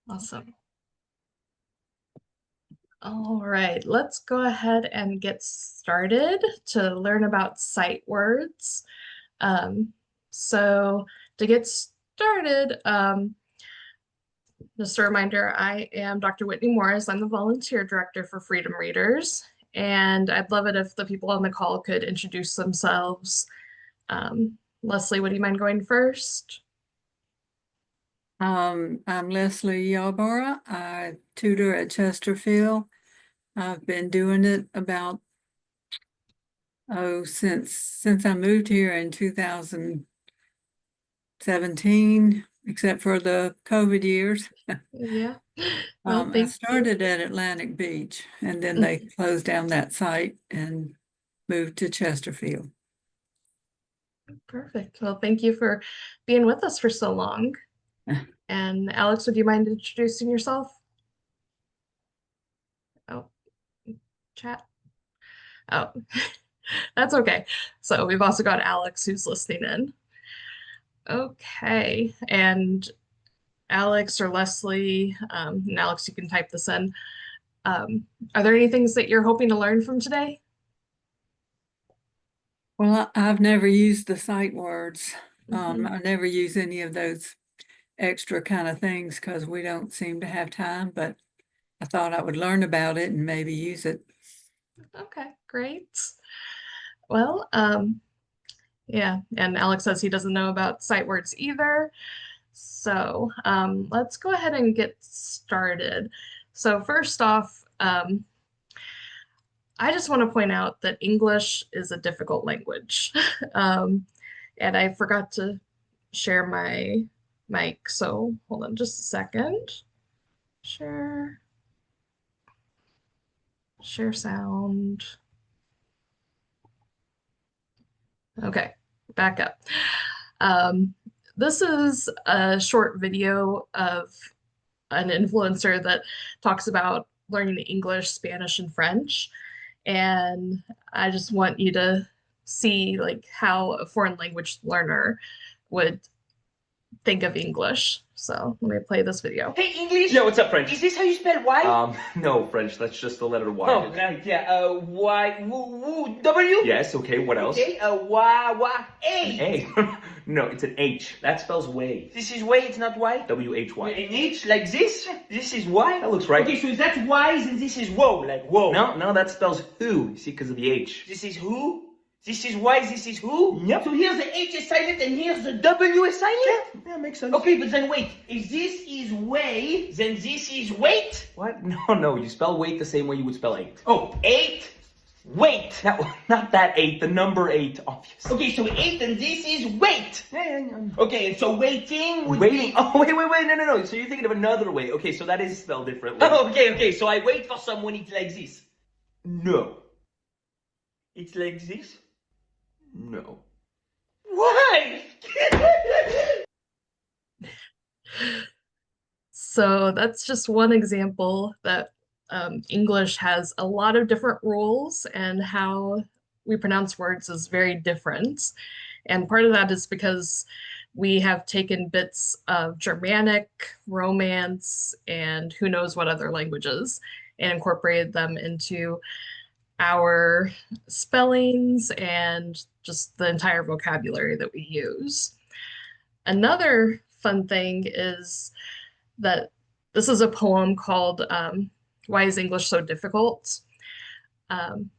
Awesome. All right, let's go ahead and get started to learn about sight words. Um, so to get started, just a reminder, I am Dr. Whitney Morris. I'm the volunteer director for Freedom Readers, and I'd love it if the people on the call could introduce themselves. Leslie, would you mind going first? I'm Leslie Yarborough. I tutor at Chesterfield. I've been doing it about, since I moved here in 2017, except for the COVID years. Yeah. Well, I thank you. started at Atlantic Beach and then they closed down that site and moved to Chesterfield. Perfect. Well, thank you for being with us for so long. And Alex, would you mind introducing yourself? Oh, chat. Oh, that's okay. So we've also got Alex who's listening in. Okay. And Alex or Leslie, and Alex, you can type this in. Are there any things that you're hoping to learn from today? Well, I've never used the sight words. Mhm. I never use any of those extra kind of things because we don't seem to have time, but I thought I would learn about it and maybe use it. Okay, great. Well, yeah, and Alex says he doesn't know about sight words either. So let's go ahead and get started. So first off, I just want to point out that English is a difficult language. And I forgot to share my mic, so hold on just a second. Share, share sound. Okay, back up. Um, this is a short video of an influencer that talks about learning English, Spanish, and French. And I just want you to see like how a foreign language learner would think of English. So let me play this video. Hey, English! Yeah, what's up, French? Is this how you spell Y? No, French, that's just the letter Y. Oh, right, yeah, Y, W? Yes, okay, what else? Okay, Y, A! A. No, it's an H. That spells way. This is way, it's not Y? W-H-Y. An H, like this? This is Y? That looks right. Okay, so if that's Y, then this is whoa, like whoa. No, that spells who, you see, because of the H. This is who? This is Y, this is who? Yep. So here's the H is silent and here's the W is silent? Yeah, makes sense. Okay, but then wait. If this is way, then this is weight? What? No, you spell weight the same way you would spell 8. Oh, 8? Weight. Not that 8, the number 8, obviously. Okay, so 8 and this is weight. Yeah. Okay, and so waiting would Waiting? be... Oh, wait, no. So you're thinking of another way. Okay, so that is spelled differently. Oh, okay, so I wait for someone, it's like this. No. It's like this? No. Why? So that's just one example that English has a lot of different rules and how we pronounce words is very different. And part of that is because we have taken bits of Germanic, Romance, and who knows what other languages and incorporated them into our spellings and just the entire vocabulary that we use. Another fun thing is that this is a poem called Why is English So Difficult? Um,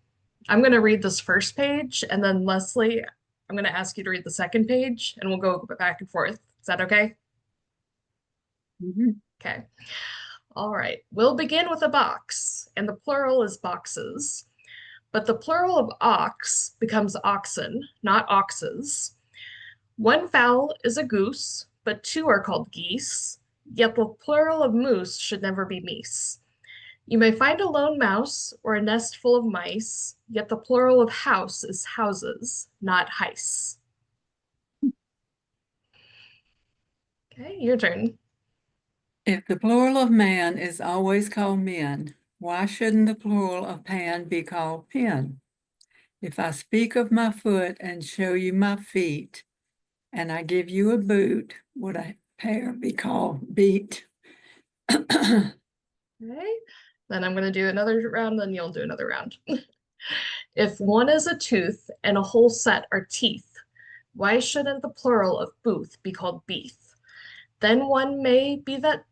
I'm going to read this first page, and then Leslie, I'm going to ask you to read the second page, and we'll go back and forth. Is that okay? Mm-hmm. Okay. All right. We'll begin with a box, and the plural is boxes. But the plural of ox becomes oxen, not oxes. One fowl is a goose, but two are called geese. Yet the plural of moose should never be meese. You may find a lone mouse or a nest full of mice, yet the plural of house is houses, not heis. Okay, your turn. If the plural of man is always called men, why shouldn't the plural of pan be called pen? If I speak of my foot and show you my feet, and I give you a boot, would a pair be called beat? Okay. Then I'm going to do another round, then you'll do another round. If one is a tooth and a whole set are teeth, why shouldn't the plural of booth be called beef? Then one may be that,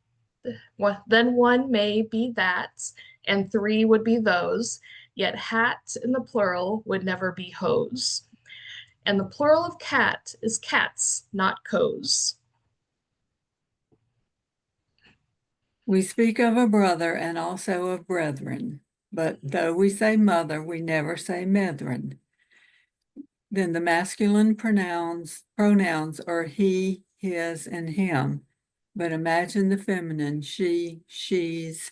then one may be that, and three would be those, yet hat in the plural would never be hose. And the plural of cat is cats, not coes. We speak of a brother and also of brethren, but though we say mother, we never say methrin. Then the masculine pronouns are he, his, and him. But imagine the feminine she, she's,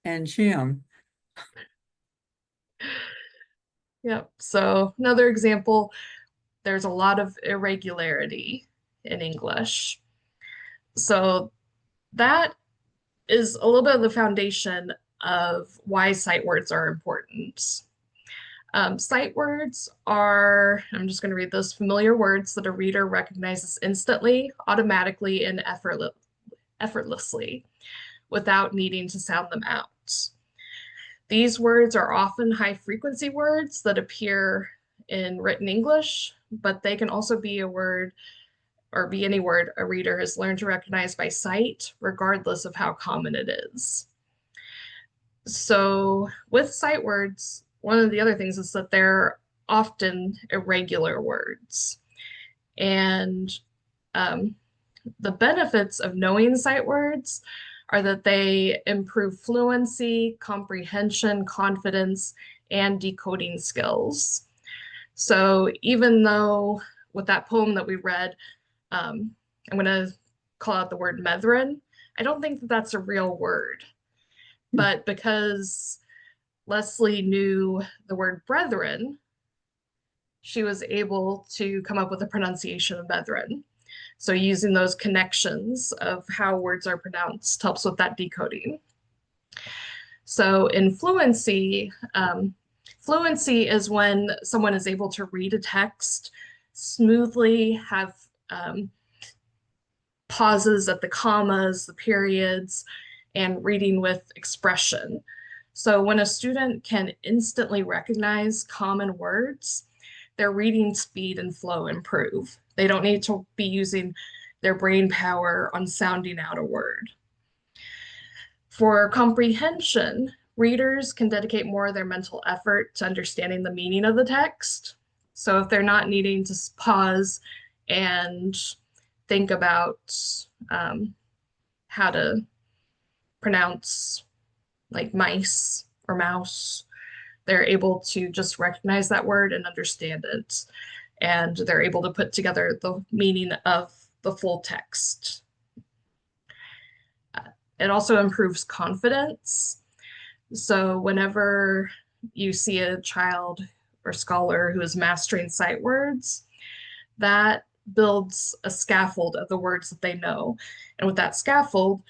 and shim. Yep. So another example, there's a lot of irregularity in English. So that is a little bit of the foundation of why sight words are important. Sight words are, I'm just going to read those familiar words that a reader recognizes instantly, automatically, and effortlessly without needing to sound them out. These words are often high frequency words that appear in written English, but they can also be a word or be any word a reader has learned to recognize by sight, regardless of how common it is. So with sight words, one of the other things is that they're often irregular words. And um, the benefits of knowing sight words are that they improve fluency, comprehension, confidence, and decoding skills. So even though with that poem that we read, I'm going to call out the word methrin, I don't think that that's a real word. But because Leslie knew the word brethren, she was able to come up with a pronunciation of brethren. So using those connections of how words are pronounced helps with that decoding. So in fluency, fluency is when someone is able to read a text smoothly, have pauses at the commas, the periods, and reading with expression. So when a student can instantly recognize common words, their reading speed and flow improve. They don't need to be using their brain power on sounding out a word. For comprehension, readers can dedicate more of their mental effort to understanding the meaning of the text. So if they're not needing to pause and think about how to pronounce like mice or mouse, they're able to just recognize that word and understand it. And they're able to put together the meaning of the full text. It also improves confidence. So whenever you see a child or scholar who is mastering sight words, that builds a scaffold of the words that they know. And with that scaffold,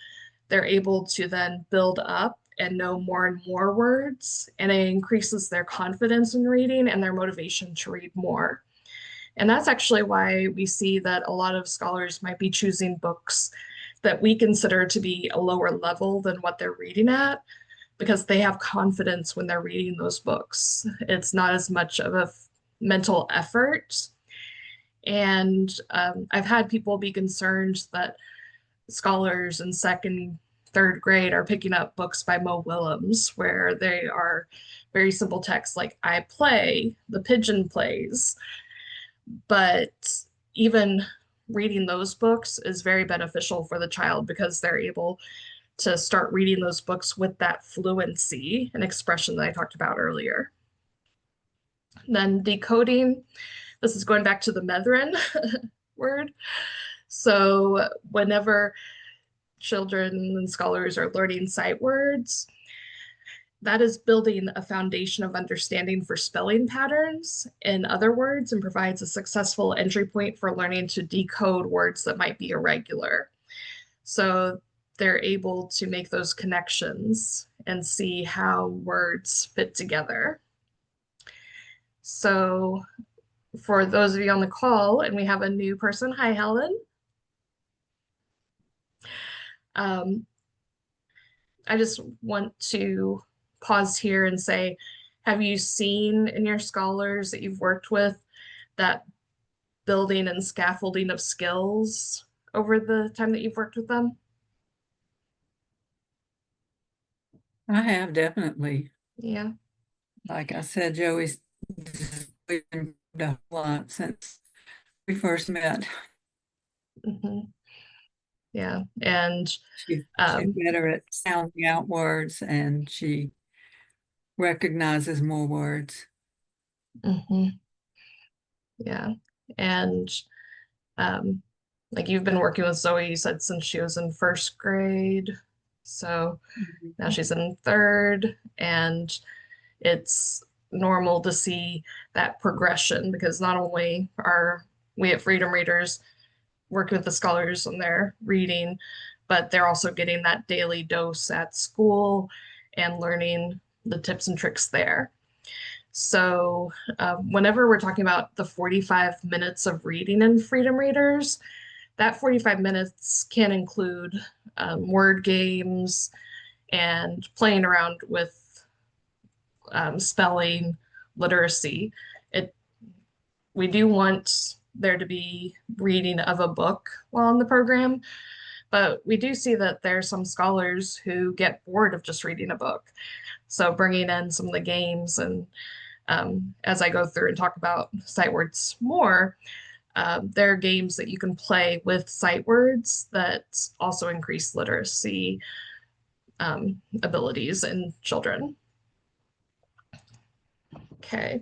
they're able to then build up and know more and more words, and it increases their confidence in reading and their motivation to read more. And that's actually why we see that a lot of scholars might be choosing books that we consider to be a lower level than what they're reading at, because they have confidence when they're reading those books. It's not as much of a mental effort. And I've had people be concerned that scholars in second, third grade are picking up books by Mo Willems, where they are very simple texts like I play, the pigeon plays. But even reading those books is very beneficial for the child because they're able to start reading those books with that fluency and expression that I talked about earlier. Then decoding, this is going back to the methrin word. So whenever children and scholars are learning sight words, that is building a foundation of understanding for spelling patterns in other words and provides a successful entry point for learning to decode words that might be irregular. So they're able to make those connections and see how words fit together. So for those of you on the call, and we have a new person, hi Helen. Um, I just want to pause here and say, have you seen in your scholars that you've worked with that building and scaffolding of skills over the time that you've worked with them? I have definitely. Yeah. Like I said, Joey's improved a whole lot since we first met. Hmm. Yeah. And She's um, better at sounding out words and she recognizes more words. mhm, yeah. And um, like you've been working with Zoe, you said since she was in first grade. So now Mhm. she's in third, and it's normal to see that progression because not only are we at Freedom Readers working with the scholars on their reading, but they're also getting that daily dose at school and learning the tips and tricks there. So, whenever we're talking about the 45 minutes of reading in Freedom Readers, that 45 minutes can include word games and playing around with spelling, literacy. It We do want there to be reading of a book while in the program, but we do see that there are some scholars who get bored of just reading a book. So bringing in some of the games and as I go through and talk about sight words more, there are games that you can play with sight words that also increase literacy abilities in children. Okay.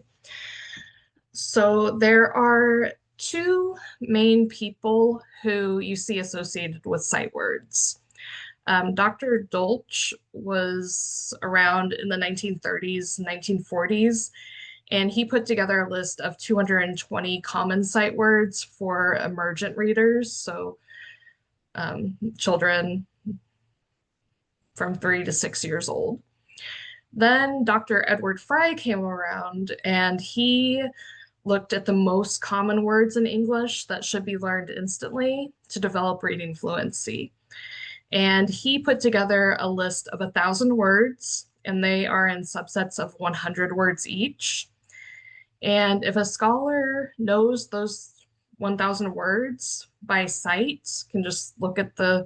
So there are two main people who you see associated with sight words. Dr. Dolch was around in the 1930s, 1940s, and he put together a list of 220 common sight words for emergent readers, so children from 3 to 6 years old. Then Dr. Edward Fry came around and he looked at the most common words in English that should be learned instantly to develop reading fluency. And he put together a list of 1,000 words, and they are in subsets of 100 words each. And if a scholar knows those 1,000 words by sight, can just look at the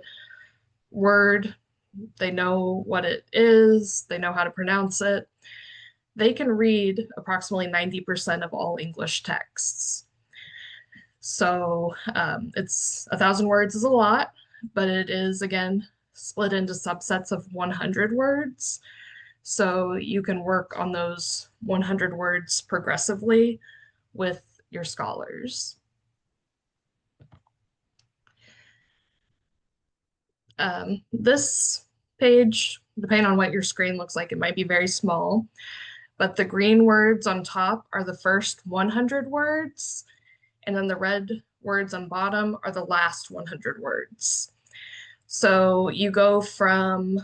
word, they know what it is, they know how to pronounce it, they can read approximately 90% of all English texts. So it's 1,000 words is a lot, but it is again split into subsets of 100 words. So you can work on those 100 words progressively with your scholars. This page, depending on what your screen looks like, it might be very small, but the green words on top are the first 100 words, and then the red words on bottom are the last 100 words. So you go from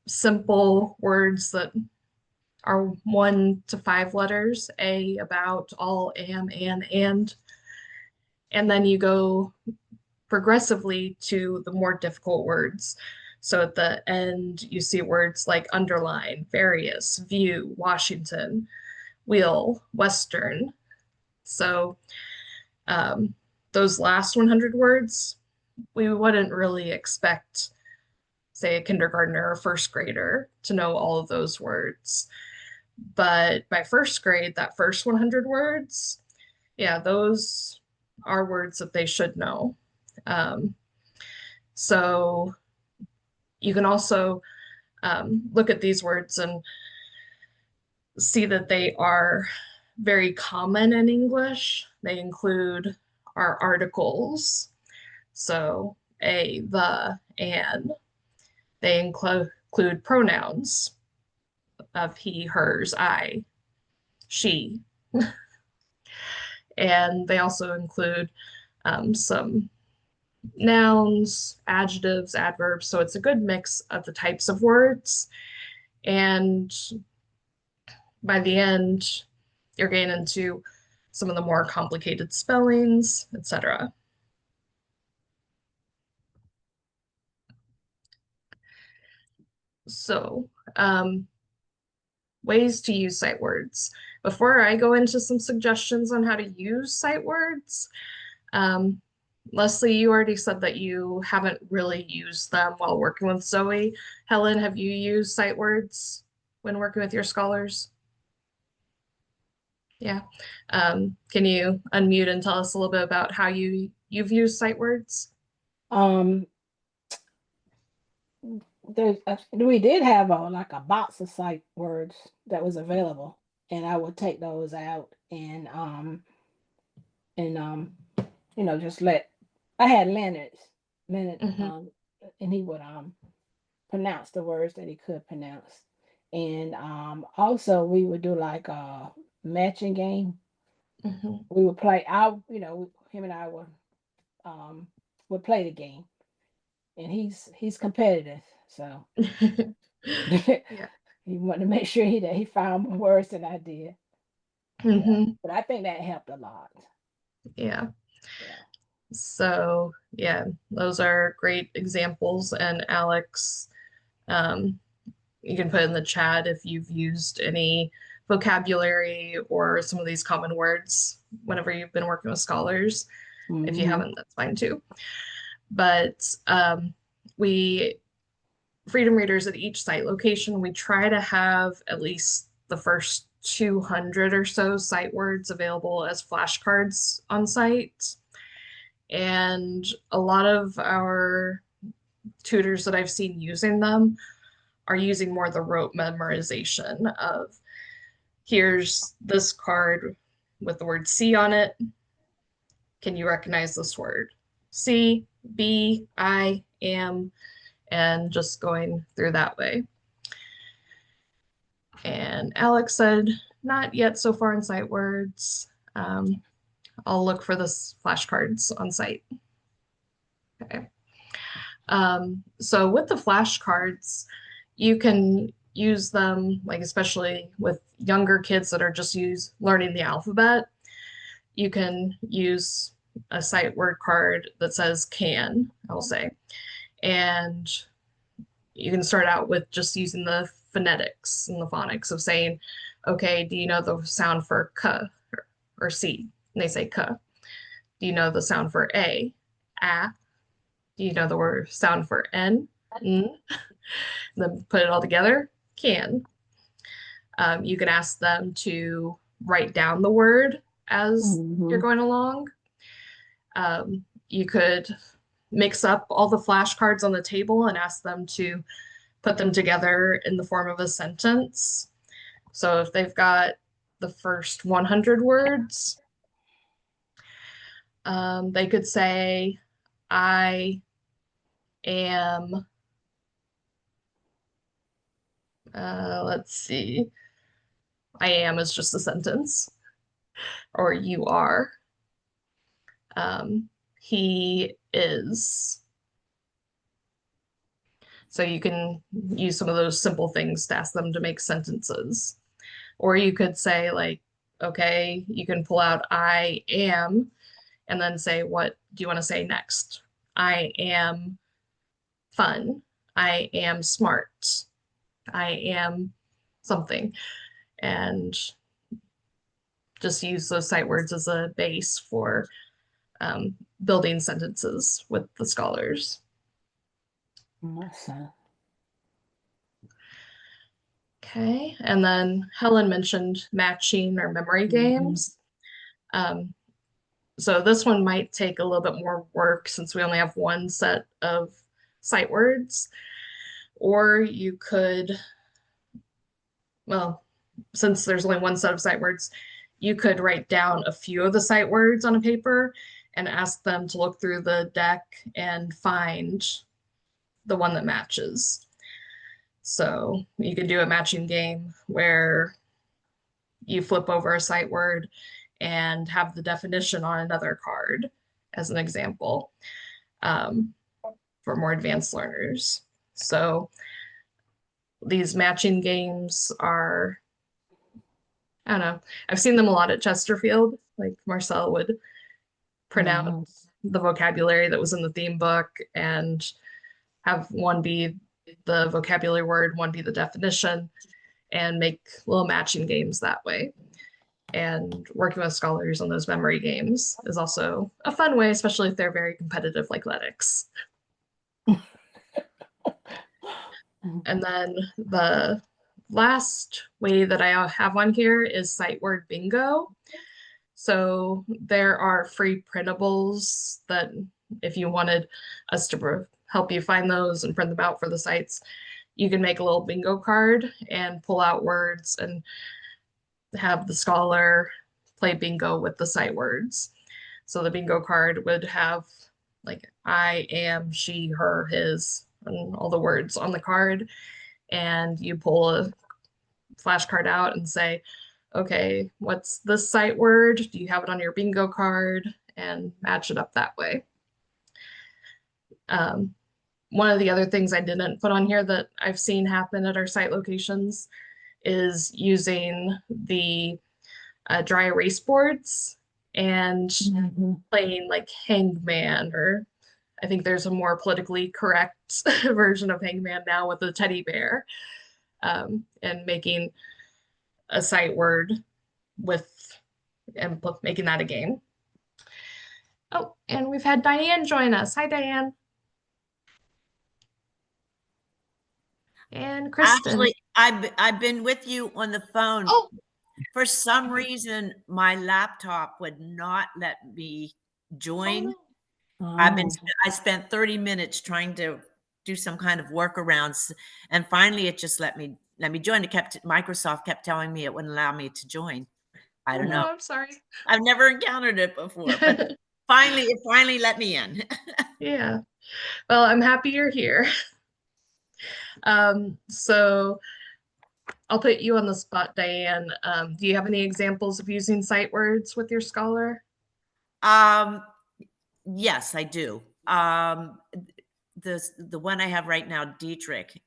simple words that are 1 to 5 letters, a, about, all, am, and then you go progressively to the more difficult words. So at the end, you see words like underline, various, view, Washington, wheel, Western. So um, those last 100 words, we wouldn't really expect, say, a kindergartner or first grader to know all of those words. But by first grade, that first 100 words, yeah, those are words that they should know. Um, so you can also look at these words and see that they are very common in English. They include our articles, so a, the, and. They include pronouns of he, hers, I, she, and they also include some nouns, adjectives, adverbs. So it's a good mix of the types of words. And by the end, you're getting into some of the more complicated spellings, etc. So, ways to use sight words. Before I go into some suggestions on how to use sight words, um, Leslie, you already said that you haven't really used them while working with Zoe. Helen, have you used sight words when working with your scholars? Yeah. Can you unmute and tell us a little bit about how you've used sight words? Um, we did have like a box of sight words that was available, and I would take those out and just let I had Leonard Hmm. and he would pronounce the words that he could pronounce. And also we would do like a matching game. Hmm. We would play him and I would play the game, and he's competitive, so Yeah. he wanted to make sure that he found more words than I did. Yeah. Hmm. But I think that helped a lot. Yeah. Yeah. So, yeah, those are great examples. And Alex, um, you can put in the chat if you've used any vocabulary or some of these common words whenever you've been working with scholars. If you Hmm. haven't, that's fine too. But we, Freedom Readers at each site location, we try to have at least the first 200 or so sight words available as flashcards on site. And a lot of our tutors that I've seen using them are using more the rote memorization of here's this card with the word C on it. Can you recognize this word? C, B, I, am, and just going through that way. And Alex said, not yet so far in sight words. I'll look for this flashcards on site. Okay. So with the flashcards, you can use them, like especially with younger kids that are just learning the alphabet. You can use a sight word card that says can, I'll say, and you can start out with just using the phonetics and the phonics of saying, okay, do you know the sound for k or C? And they say k. Do you know the sound for a? A. Do you know the word sound for n? N. Then put it all together, can. You can ask them to write down the word as you're Hmm. going along. You could mix up all the flashcards on the table and ask them to put them together in the form of a sentence. So if they've got the first 100 words, they could say, I am, let's see, I am is just a sentence, or you are. Um, he is. So you can use some of those simple things to ask them to make sentences. Or you could say, like, okay, you can pull out I am and then say, what do you want to say next? I am fun. I am smart. I am something. And just use those sight words as a base for building sentences with the scholars. Awesome. Okay, and then Helen mentioned matching or memory Hmm. games. Um, so this one might take a little bit more work since we only have one set of sight words. Or you could, well, since there's only one set of sight words, you could write down a few of the sight words on a paper and ask them to look through the deck and find the one that matches. So you could do a matching game where you flip over a sight word and have the definition on another card as an example um, for more advanced learners. So these matching games are, I don't know, I've seen them a lot at Chesterfield. Like Marcel would print out Hmm. the vocabulary that was in the theme book and have one be the vocabulary word, one be the definition, and make little matching games that way. And working with scholars on those memory games is also a fun way, especially if they're very competitive like Lennox. And then the last way that I have on here is sight word bingo. So there are free printables that if you wanted us to help you find those and print them out for the sites, you can make a little bingo card and pull out words and have the scholar play bingo with the sight words. So the bingo card would have like I am, she, her, his, and all the words on the card. And you pull a flashcard out and say, okay, what's this sight word? Do you have it on your bingo card? And match it up that way. One of the other things I didn't put on here that I've seen happen at our site locations is using the dry erase boards and playing like Hangman, or I think there's a more politically correct version of Hangman now with the teddy bear, and making a sight word with and making that a game. Oh, and we've had Diane join us. Hi, Diane. And Kristen. Actually, I've been with you on the phone. Oh, For some reason, my laptop would not let me join. oh, I spent 30 minutes trying to do some kind of workarounds, and finally it just let me join. Microsoft kept telling me it wouldn't allow me to join. I don't know. I'm sorry. I've never encountered it before, but it finally let me in. Yeah. Well, I'm happy you're here. So I'll put you on the spot, Diane. Do you have any examples of using sight words with your scholar? Yes, I do. The one I have right now, Dietrich,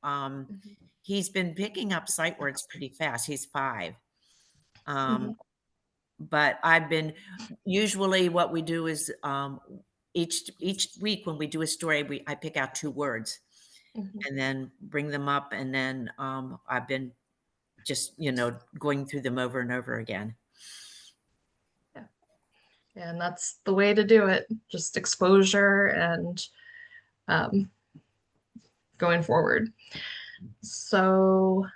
he's been picking up sight words pretty fast. He's 5. But I've been usually what we do is each week when we do a story, I pick out 2 words and then bring them up, and then I've been just going through them over and over again. Yeah, and that's the way to do it. Just exposure and going forward. So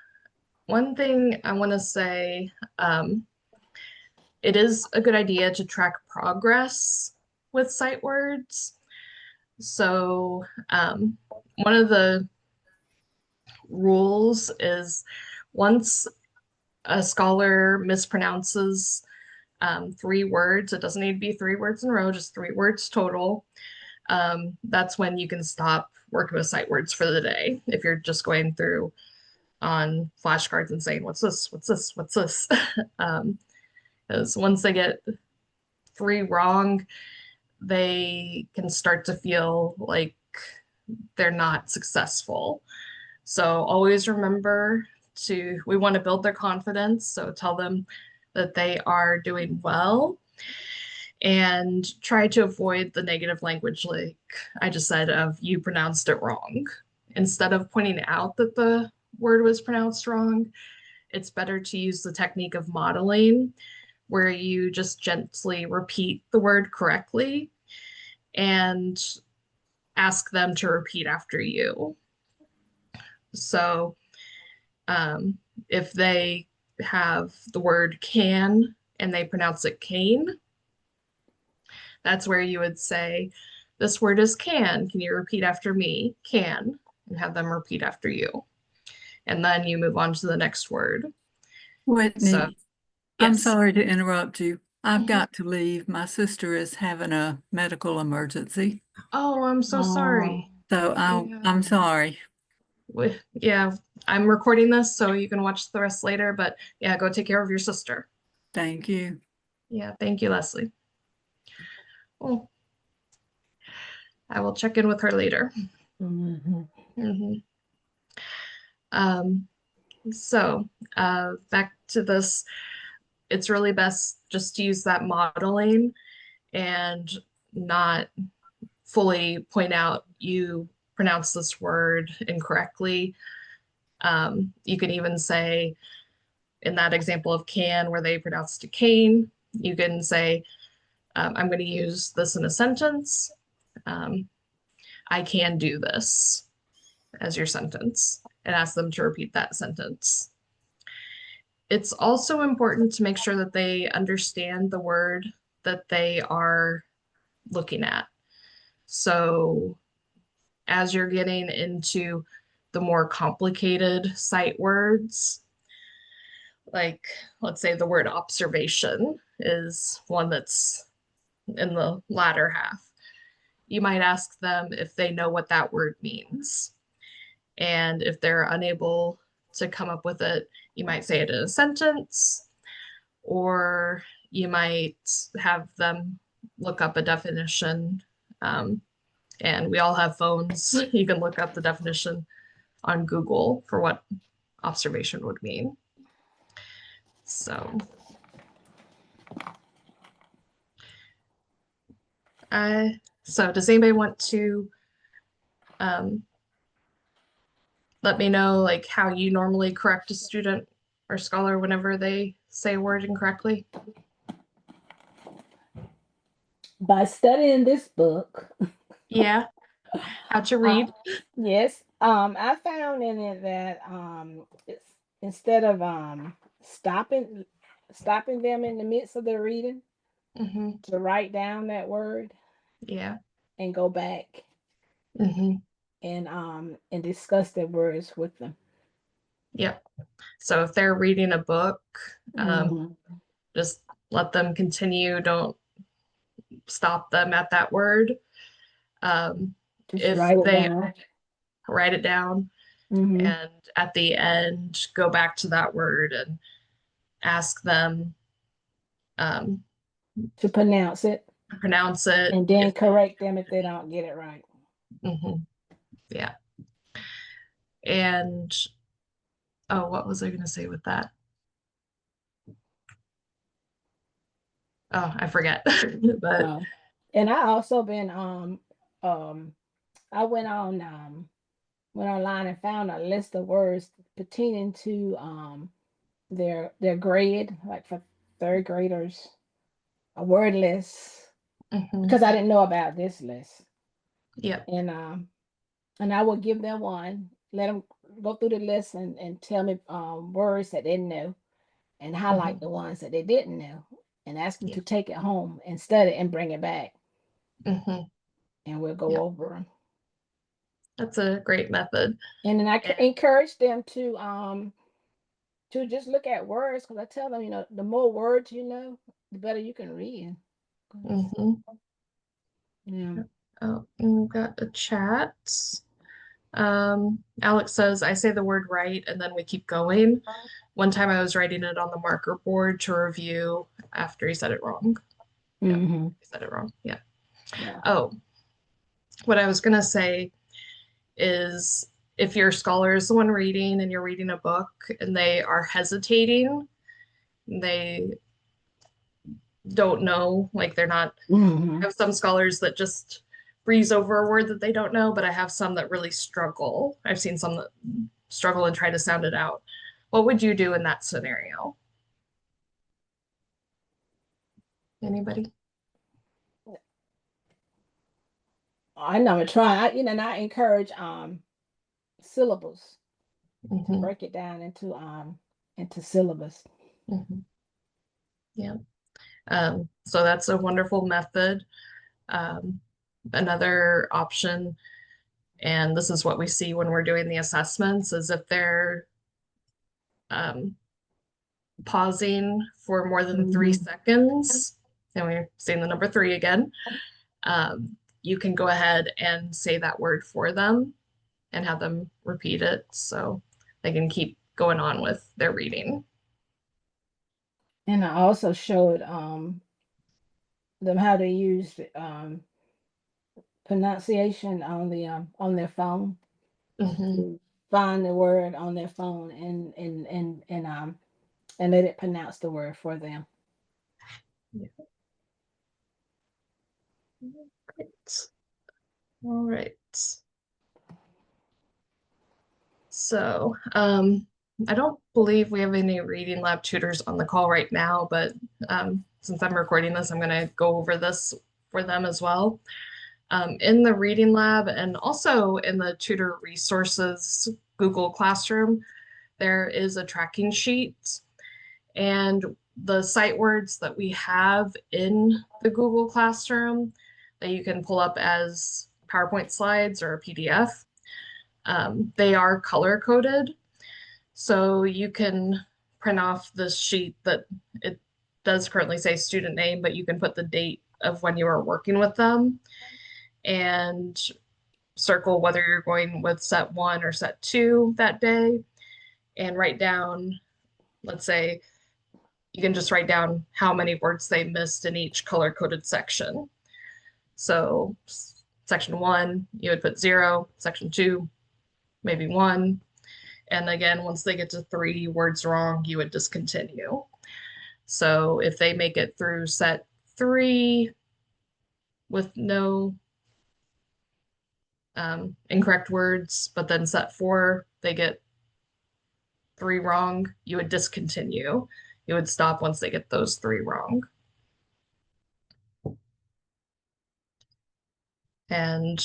one thing I want to say, it is a good idea to track progress with sight words. So one of the rules is once a scholar mispronounces 3 words, it doesn't need to be 3 words in a row, just 3 words total. That's when you can stop working with sight words for the day. If you're just going through on flashcards and saying, what's this? What's this? What's this? Because once they get 3 wrong, they can start to feel like they're not successful. So always remember we want to build their confidence. So tell them that they are doing well and try to avoid the negative language, like I just said, of you pronounced it wrong. Instead of pointing out that the word was pronounced wrong, it's better to use the technique of modeling, where you just gently repeat the word correctly and ask them to repeat after you. So if they have the word can and they pronounce it cane, that's where you would say, this word is can. Can you repeat after me? Can. And have them repeat after you. And then you move on to the next word. Whitney, So, I'm yes. sorry to interrupt you. I've got to leave. My sister is having a medical emergency. Oh, I'm so sorry. So I'm sorry. Yeah, I'm recording this so you can watch the rest later, but yeah, go take care of your sister. Thank you. Yeah, thank you, Leslie. Oh, I will check in with her later. So back to this, it's really best just to use that modeling and not fully point out you pronounce this word incorrectly. You can even say, in that example of can, where they pronounced it cane, you can say, I'm going to use this in a sentence. I can do this as your sentence, and ask them to repeat that sentence. It's also important to make sure that they understand the word that they are looking at. So as you're getting into the more complicated sight words, like let's say the word observation is one that's in the latter half, you might ask them if they know what that word means. And if they're unable to come up with it, you might say it in a sentence, or you might have them look up a definition. And we all have phones. You can look up the definition on Google for what observation would mean. So does anybody want to let me know like how you normally correct a student or scholar whenever they say a word incorrectly? By studying this book, Yeah. How to read? yes, I found in it that it's, instead of stopping them in the midst of their reading, Mm-hmm. to write down that word Yeah. and go back Mm-hmm. and discuss their words with them. Yep. So if they're reading a book, Mhm. just let them continue. Don't stop them at that word. Just If write it they down. write it down, Mhm. and at the end go back to that word and ask them To pronounce it, to pronounce it. and then correct them if they don't get it right. Mhm. Yeah. And oh, what was I going to say with that? Oh, I forget. But And I also been I went online and found a list of words pertaining to their grade, like for third graders, a word list, mhm. because I didn't know about this list. Yep. And I would give them one, let them go through the list and tell me words that they know, and highlight Mhm. the ones that they didn't know, and ask them Yeah. to take it home and study and bring it back, Mhm. and we'll go Yeah. over them. That's a great method. And then I And encourage them to just look at words, because I tell them, the more words you know, the better you can read. mhm. Yeah. Oh, and we've got a chat. Alex says, I say the word right and then we keep going. One time I was writing it on the marker board to review after he said it wrong. Yeah, Mm-hmm. he said it wrong. Yeah. Yeah. Oh, what I was gonna say is if your scholar is the one reading and you're reading a book and they are hesitating, they don't know, like they're not, I Mm-hmm. have some scholars that just breeze over a word that they don't know, but I have some that really struggle. I've seen some that struggle and try to sound it out. What would you do in that scenario? Anybody? I know. Try. And I encourage syllables, to Mm-hmm. break it down into syllabus. Mm-hmm. Yeah. So that's a wonderful method. Um, Another option, and this is what we see when we're doing the assessments, is if they're um, pausing for more than 3 seconds, and we're seeing the number 3 again, you can go ahead and say that word for them and have them repeat it so they can keep going on with their reading. And I also showed them how to use pronunciation on their phone, Mm-hmm. to find the word on their phone and let it pronounce the word for them. Yeah. Great. All right. So, I don't believe we have any reading lab tutors on the call right now, but since I'm recording this, I'm going to go over this for them as well. In the reading lab and also in the tutor resources Google Classroom, there is a tracking sheet, and the sight words that we have in the Google Classroom that you can pull up as PowerPoint slides or a PDF, they are color coded. So you can print off this sheet that it does currently say student name, but you can put the date of when you are working with them and circle whether you're going with set 1 or set 2 that day and write down, let's say, you can just write down how many words they missed in each color coded section. So section 1, you would put 0, section 2, maybe 1. And again, once they get to 3 words wrong, you would discontinue. So if they make it through set 3 with no incorrect words, but then set 4, they get 3 wrong, you would discontinue. You would stop once they get those 3 wrong. And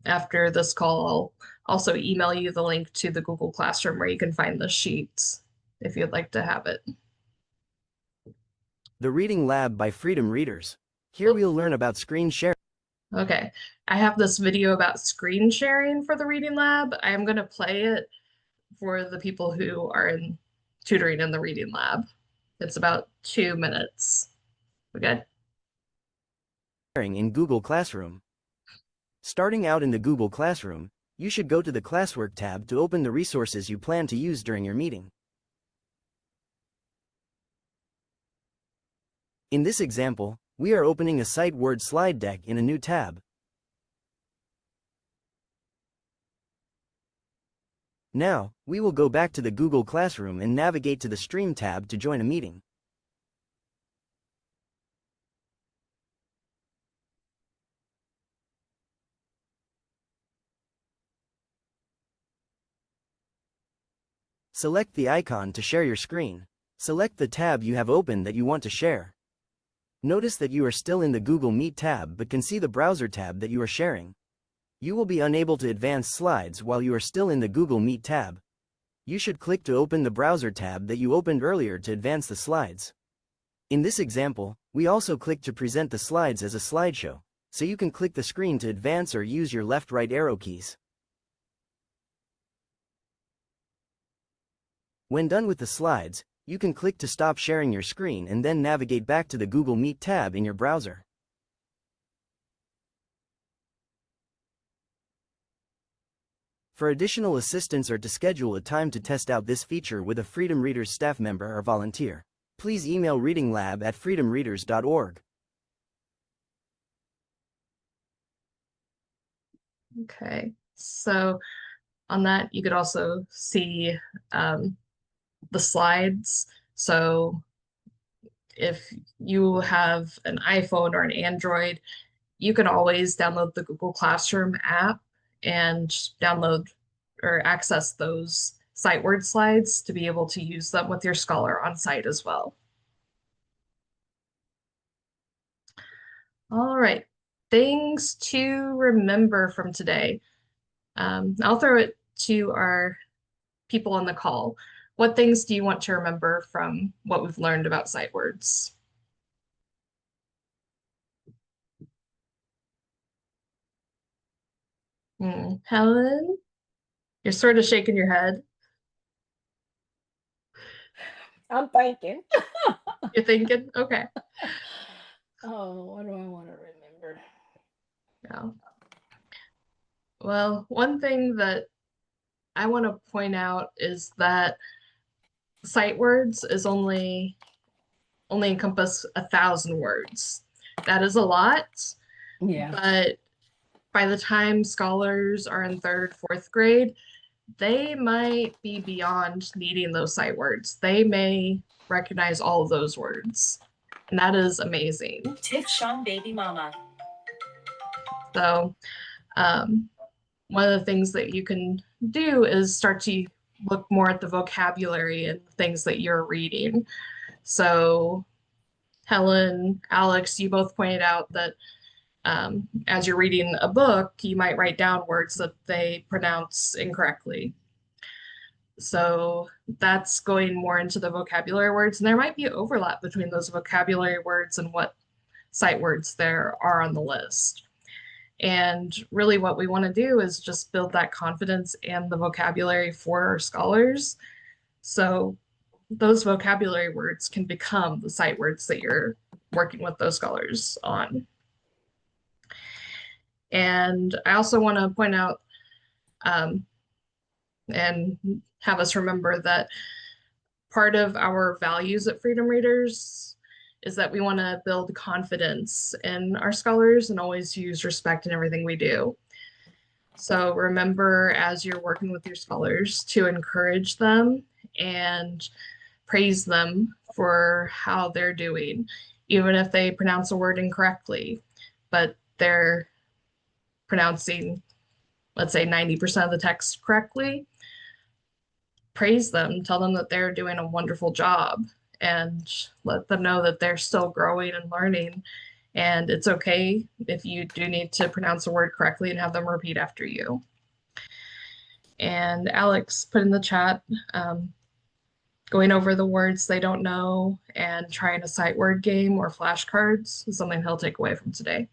after this call, I'll also email you the link to the Google Classroom where you can find the sheets if you'd like to have it. The Reading Lab by Freedom Readers. Here we'll learn about screen sharing. Okay, I have this video about screen sharing for the Reading Lab. I am going to play it for the people who are in tutoring in the Reading Lab. It's about 2 minutes. Okay. In Google Classroom. Starting out in the Google Classroom, you should go to the Classwork tab to open the resources you plan to use during your meeting. In this example, we are opening a sight word slide deck in a new tab. Now, we will go back to the Google Classroom and navigate to the Stream tab to join a meeting. Select the icon to share your screen. Select the tab you have open that you want to share. Notice that you are still in the Google Meet tab but can see the browser tab that you are sharing. You will be unable to advance slides while you are still in the Google Meet tab. You should click to open the browser tab that you opened earlier to advance the slides. In this example, we also click to present the slides as a slideshow, so you can click the screen to advance or use your left-right arrow keys. When done with the slides, you can click to stop sharing your screen and then navigate back to the Google Meet tab in your browser. For additional assistance or to schedule a time to test out this feature with a Freedom Readers staff member or volunteer, please email readinglab@freedomreaders.org. Okay, so on that, you could also see the slides. So if you have an iPhone or an Android, you can always download the Google Classroom app and download or access those sight word slides to be able to use them with your Scholar on site as well. All right, things to remember from today. I'll throw it to our people on the call. What things do you want to remember from what we've learned about sight words? Helen, you're sort of shaking your head. I'm thinking. You're thinking? Okay. Oh, what do I want to remember? Yeah. Well, one thing that I want to point out is that sight words is only encompass 1,000 words. That is a lot, Yeah. but by the time scholars are in 3rd, 4th grade, they might be beyond needing those sight words. They may recognize all of those words, and that is amazing. Tiff Sean baby mama. So one of the things that you can do is start to look more at the vocabulary and things that you're reading. So Helen, Alex, you both pointed out that as you're reading a book, you might write down words that they pronounce incorrectly. So that's going more into the vocabulary words, and there might be overlap between those vocabulary words and what sight words there are on the list. And really, what we want to do is just build that confidence and the vocabulary for our scholars. So those vocabulary words can become the sight words that you're working with those scholars on. And I also want to point out and have us remember that part of our values at Freedom Readers is that we want to build confidence in our scholars and always use respect in everything we do. So remember, as you're working with your scholars, to encourage them and praise them for how they're doing, even if they pronounce a word incorrectly, but they're pronouncing, let's say, 90% of the text correctly. Praise them, tell them that they're doing a wonderful job, and let them know that they're still growing and learning. And it's okay if you do need to pronounce a word correctly and have them repeat after you. And Alex put in the chat, going over the words they don't know and trying a sight word game or flashcards is something he'll take away from today.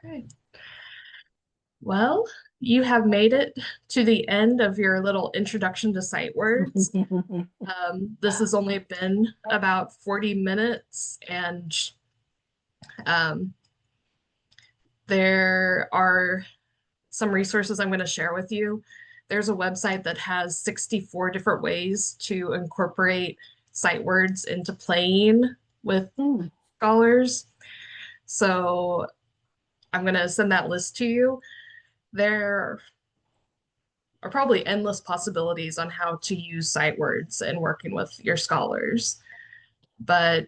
Okay. Well, you have made it to the end of your little introduction to sight words. This has only been about 40 minutes, and there are some resources I'm going to share with you. There's a website that has 64 different ways to incorporate sight words into playing with scholars. So I'm going to send that list to you. There are probably endless possibilities on how to use sight words and working with your scholars, but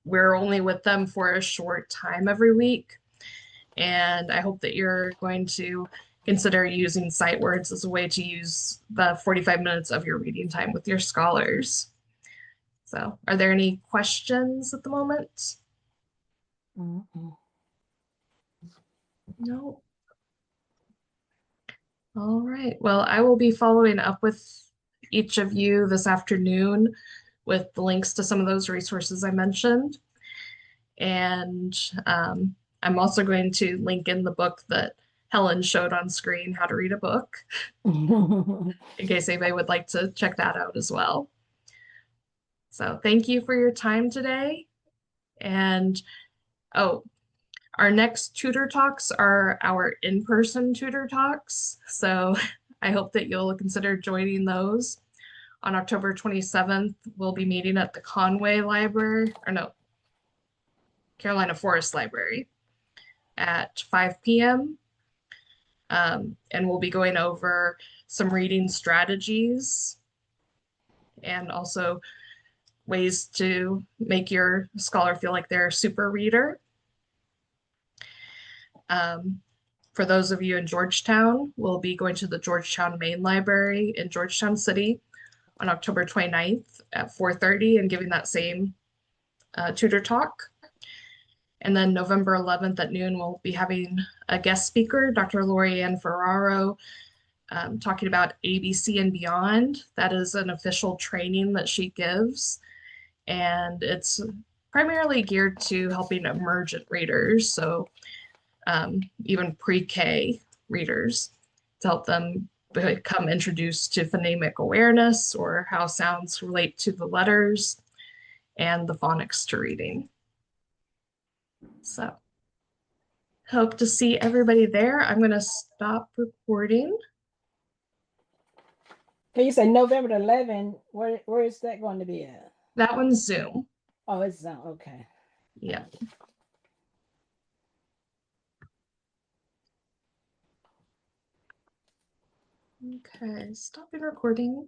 we're only with them for a short time every week. And I hope that you're going to consider using sight words as a way to use the 45 minutes of your reading time with your scholars. So are there any questions at the moment? No. All right. Well, I will be following up with each of you this afternoon with the links to some of those resources I mentioned. And I'm also going to link in the book that Helen showed on screen, How to Read a Book, in case anybody would like to check that out as well. So thank you for your time today. And oh, our next tutor talks are our in-person tutor talks. So I hope that you'll consider joining those. On October 27th, we'll be meeting at the Conway Library, or no, Carolina Forest Library at 5 p.m. And we'll be going over some reading strategies and also ways to make your scholar feel like they're a super reader. For those of you in Georgetown, we'll be going to the Georgetown Main Library in Georgetown City on October 29th at 4:30 and giving that same tutor talk. And then November 11th at noon, we'll be having a guest speaker, Dr. Lorianne Ferraro, talking about ABC and Beyond. That is an official training that she gives, and it's primarily geared to helping emergent readers, so even pre-K readers, to help them become introduced to phonemic awareness or how sounds relate to the letters and the phonics to reading. So hope to see everybody there. I'm going to stop recording. Okay, you said November 11. Where is that going to be at? That one's Zoom. Oh, it's Zoom. Okay. Yeah. Okay, stopping recording.